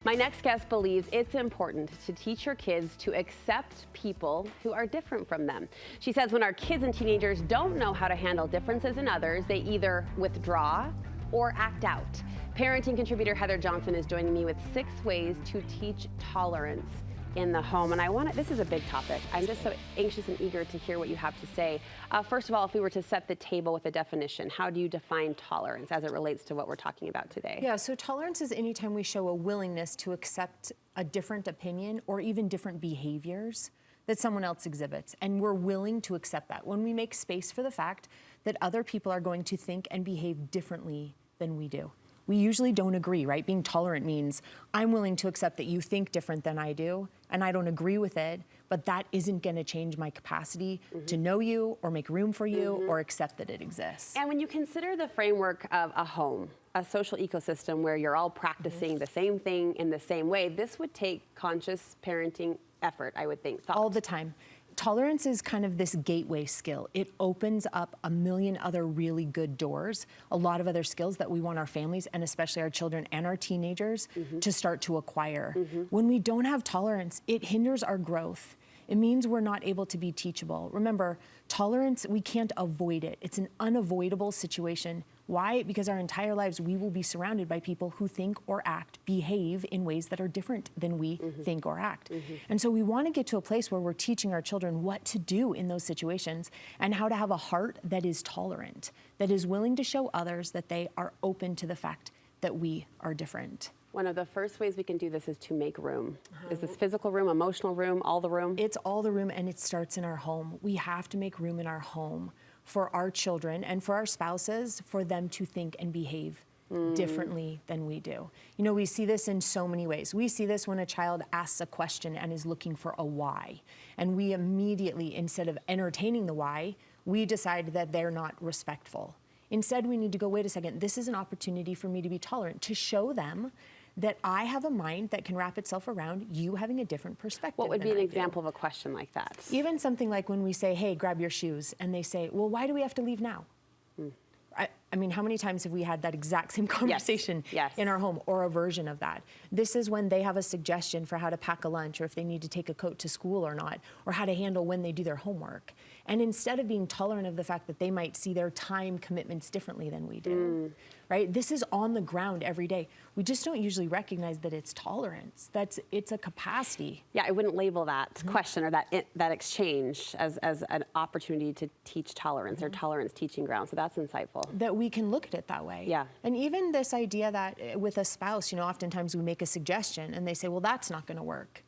My next guest believes it's important to teach your kids to accept people who are different from them. She says when our kids and teenagers don't know how to handle differences in others, they either withdraw or act out. Parenting contributor Heather Johnson is joining me with 6 ways to teach tolerance in the home. And this is a big topic. I'm just so anxious and eager to hear what you have to say. First of all, if we were to set the table with a definition, how do you define tolerance as it relates to what we're talking about today? Yeah, so tolerance is anytime we show a willingness to accept a different opinion or even different behaviors that someone else exhibits. And we're willing to accept that. When we make space for the fact that other people are going to think and behave differently than we do. We usually don't agree, right? Being tolerant means I'm willing to accept that you think different than I do, and I don't agree with it, but that isn't going to change my capacity to know you or make room for you or accept that it exists. And when you consider the framework of a home, a social ecosystem where you're all practicing the same thing in the same way, this would take conscious parenting effort, I would think. All the time. Tolerance is kind of this gateway skill. It opens up a million other really good doors, a lot of other skills that we want our families and especially our children and our teenagers to start to acquire. When we don't have tolerance, it hinders our growth. It means we're not able to be teachable. Remember, tolerance, we can't avoid it. It's an unavoidable situation. Why? Because our entire lives we will be surrounded by people who think or act, behave in ways that are different than we think or act. And so we want to get to a place where we're teaching our children what to do in those situations and how to have a heart that is tolerant, that is willing to show others that they are open to the fact that we are different. One of the first ways we can do this is to make room. Is this physical room, emotional room, all the room? It's all the room, and it starts in our home. We have to make room in our home for our children and for our spouses, for them to think and behave differently than we do. You know, we see this in so many ways. We see this when a child asks a question and is looking for a why. And we immediately, instead of entertaining the why, we decide that they're not respectful. Instead, we need to go, wait a second, this is an opportunity for me to be tolerant, to show them that I have a mind that can wrap itself around you having a different perspective. What would be an example of a question like that? Even something like when we say, hey, grab your shoes, and they say, well, why do we have to leave now? I mean, how many times have we had that exact same conversation in our home, or a version of that? This is when they have a suggestion for how to pack a lunch, or if they need to take a coat to school or not, or how to handle when they do their homework. And instead of being tolerant of the fact that they might see their time commitments differently than we do, right? This is on the ground every day. We just don't usually recognize that it's tolerance. It's a capacity. Yeah, I wouldn't label that question or that exchange as an opportunity to teach tolerance or tolerance teaching ground. So that's insightful. That we can look at it that way. Yeah. And even this idea that with a spouse, you know, oftentimes we make a suggestion and they say, well, that's not going to work.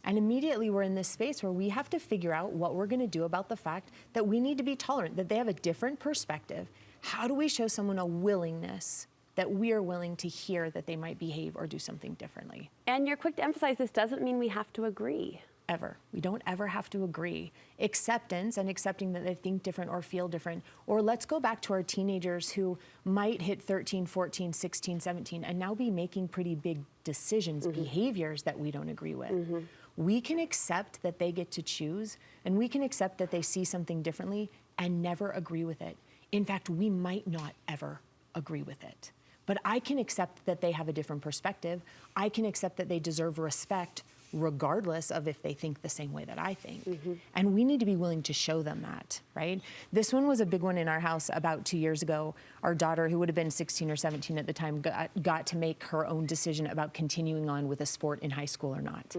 And immediately we're in this space where we have to figure out what we're going to do about the fact that we need to be tolerant, that they have a different perspective. How do we show someone a willingness that we are willing to hear that they might behave or do something differently? And you're quick to emphasize this doesn't mean we have to agree. Ever. We don't ever have to agree. Acceptance and accepting that they think different or feel different. Or let's go back to our teenagers who might hit 13, 14, 16, 17 and now be making pretty big decisions, behaviors that we don't agree with. We can accept that they get to choose, and we can accept that they see something differently and never agree with it. In fact, we might not ever agree with it. But I can accept that they have a different perspective. I can accept that they deserve respect regardless of if they think the same way that I think. And we need to be willing to show them that, right? This one was a big one in our house about 2 years ago. Our daughter, who would have been 16 or 17 at the time, got to make her own decision about continuing on with a sport in high school or not.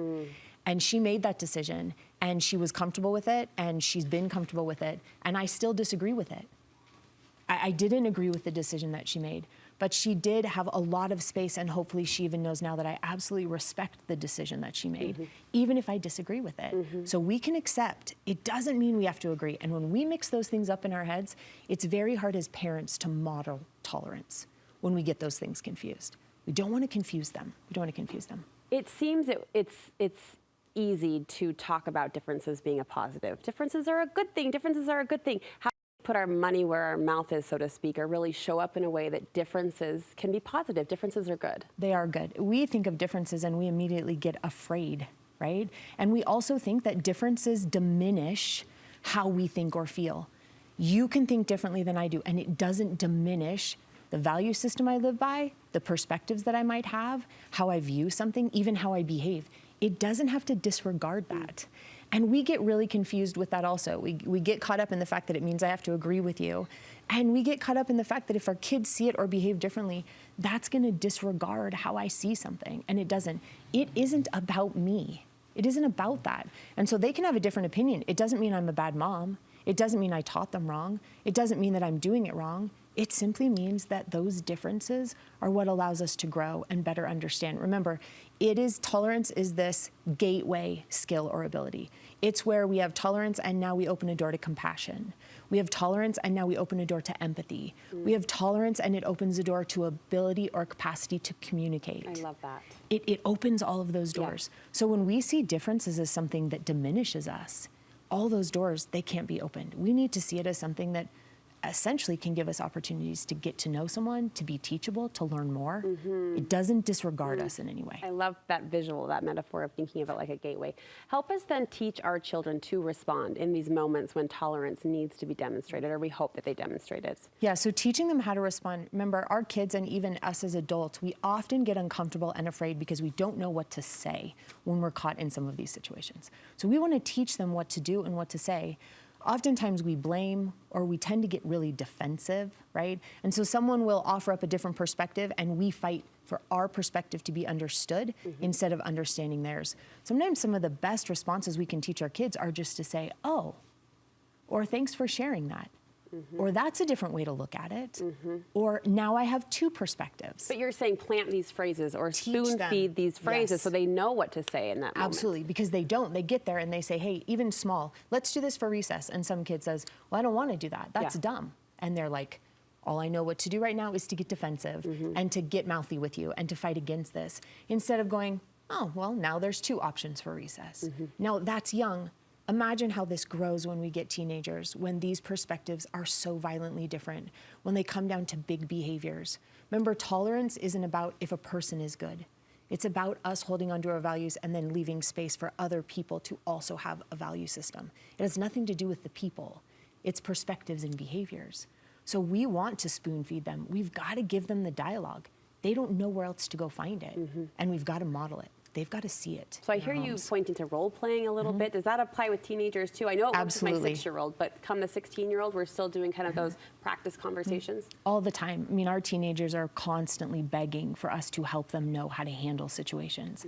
And she made that decision, and she was comfortable with it, and she's been comfortable with it, and I still disagree with it. I didn't agree with the decision that she made, but she did have a lot of space, and hopefully she even knows now that I absolutely respect the decision that she made, even if I disagree with it. So we can accept. It doesn't mean we have to agree. And when we mix those things up in our heads, it's very hard as parents to model tolerance when we get those things confused. We don't want to confuse them. We don't want to confuse them. It seems it's easy to talk about differences being a positive. Differences are a good thing. Differences are a good thing. How put our money where our mouth is, so to speak, or really show up in a way that differences can be positive. Differences are good. They are good. We think of differences and we immediately get afraid, right? And we also think that differences diminish how we think or feel. You can think differently than I do, and it doesn't diminish the value system I live by, the perspectives that I might have, how I view something, even how I behave. It doesn't have to disregard that. And we get really confused with that also. We get caught up in the fact that it means I have to agree with you. And we get caught up in the fact that if our kids see it or behave differently, that's gonna disregard how I see something. And it doesn't. It isn't about me. It isn't about that. And so they can have a different opinion. It doesn't mean I'm a bad mom. It doesn't mean I taught them wrong. It doesn't mean that I'm doing it wrong. It simply means that those differences are what allows us to grow and better understand. Remember, tolerance is this gateway skill or ability. It's where we have tolerance and now we open a door to compassion. We have tolerance and now we open a door to empathy. We have tolerance and it opens a door to ability or capacity to communicate. I love that. It opens all of those doors. Yeah. So when we see differences as something that diminishes us, all those doors, they can't be opened. We need to see it as something that essentially can give us opportunities to get to know someone, to be teachable, to learn more. It doesn't disregard us in any way. I love that visual, that metaphor of thinking of it like a gateway. Help us then teach our children to respond in these moments when tolerance needs to be demonstrated, or we hope that they demonstrate it. Yeah, so teaching them how to respond. Remember, our kids and even us as adults, we often get uncomfortable and afraid because we don't know what to say when we're caught in some of these situations. So we want to teach them what to do and what to say. Oftentimes we blame or we tend to get really defensive, right? And so someone will offer up a different perspective and we fight for our perspective to be understood instead of understanding theirs. Sometimes some of the best responses we can teach our kids are just to say, oh, or thanks for sharing that. Or that's a different way to look at it. Or now I have two perspectives. But you're saying plant these phrases or spoon them. feed these phrases Yes. so they know what to say in that moment. Absolutely, because they don't. They get there and they say, hey, even small, let's do this for recess. And some kid says, well, I don't want to do that. That's dumb. And they're like, all I know what to do right now is to get defensive and to get mouthy with you and to fight against this. Instead of going, oh, well, now there's two options for recess. Now that's young. Imagine how this grows when we get teenagers, when these perspectives are so violently different, when they come down to big behaviors. Remember, tolerance isn't about if a person is good. It's about us holding onto our values and then leaving space for other people to also have a value system. It has nothing to do with the people. It's perspectives and behaviors. So we want to spoon feed them. We've got to give them the dialogue. They don't know where else to go find it. And we've got to model it. They've got to see it. So I hear you pointing to role playing a little bit. Does that apply with teenagers too? I know it works with my 6-year-old, but come the 16-year-old, we're still doing kind of those practice conversations? All the time. I mean, our teenagers are constantly begging for us to help them know how to handle situations.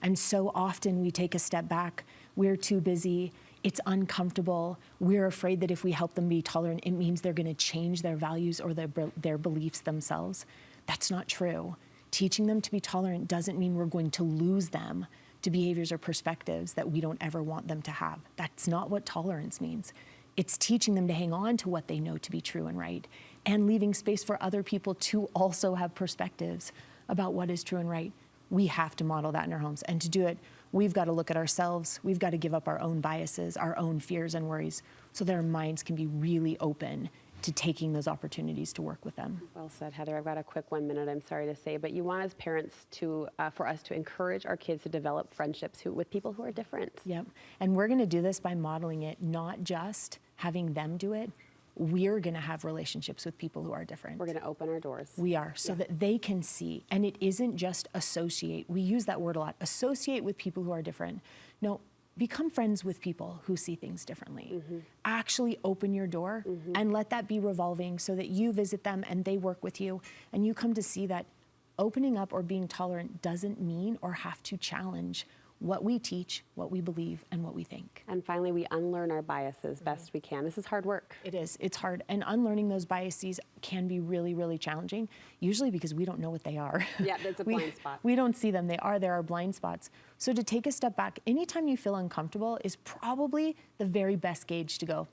And so often we take a step back. We're too busy. It's uncomfortable. We're afraid that if we help them be tolerant, it means they're going to change their values or their beliefs themselves. That's not true. Teaching them to be tolerant doesn't mean we're going to lose them to behaviors or perspectives that we don't ever want them to have. That's not what tolerance means. It's teaching them to hang on to what they know to be true and right, and leaving space for other people to also have perspectives about what is true and right. We have to model that in our homes. And to do it, we've got to look at ourselves. We've got to give up our own biases, our own fears and worries, so that our minds can be really open to taking those opportunities to work with them. Well said, Heather. I've got a quick 1 minute, I'm sorry to say, but you want as parents to, for us to encourage our kids to develop friendships with people who are different. Yep, and we're gonna do this by modeling it, not just having them do it. We're gonna have relationships with people who are different. We're gonna open our doors. We are, so that they can see, and it isn't just associate. We use that word a lot, associate with people who are different. No, become friends with people who see things differently. Actually open your door and let that be revolving so that you visit them and they work with you and you come to see that opening up or being tolerant doesn't mean or have to challenge what we teach, what we believe, and what we think. And finally, we unlearn our biases best we can. This is hard work. It is. It's hard. And unlearning those biases can be really, really challenging, usually because we don't know what they are. Yeah, that's a blind spot. We don't see them. There are blind spots. So to take a step back, anytime you feel uncomfortable is probably the very best gauge to go,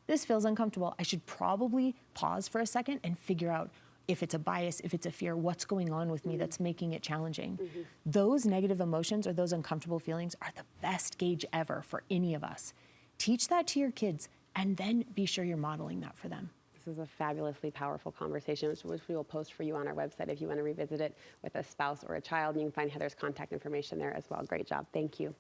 this feels uncomfortable. I should probably pause for a second and figure out if it's a bias, if it's a fear, what's going on with me that's making it challenging. Those negative emotions or those uncomfortable feelings are the best gauge ever for any of us. Teach that to your kids and then be sure you're modeling that for them. This is a fabulously powerful conversation, which we will post for you on our website if you want to revisit it with a spouse or a child. And you can find Heather's contact information there as well. Great job. Thank you.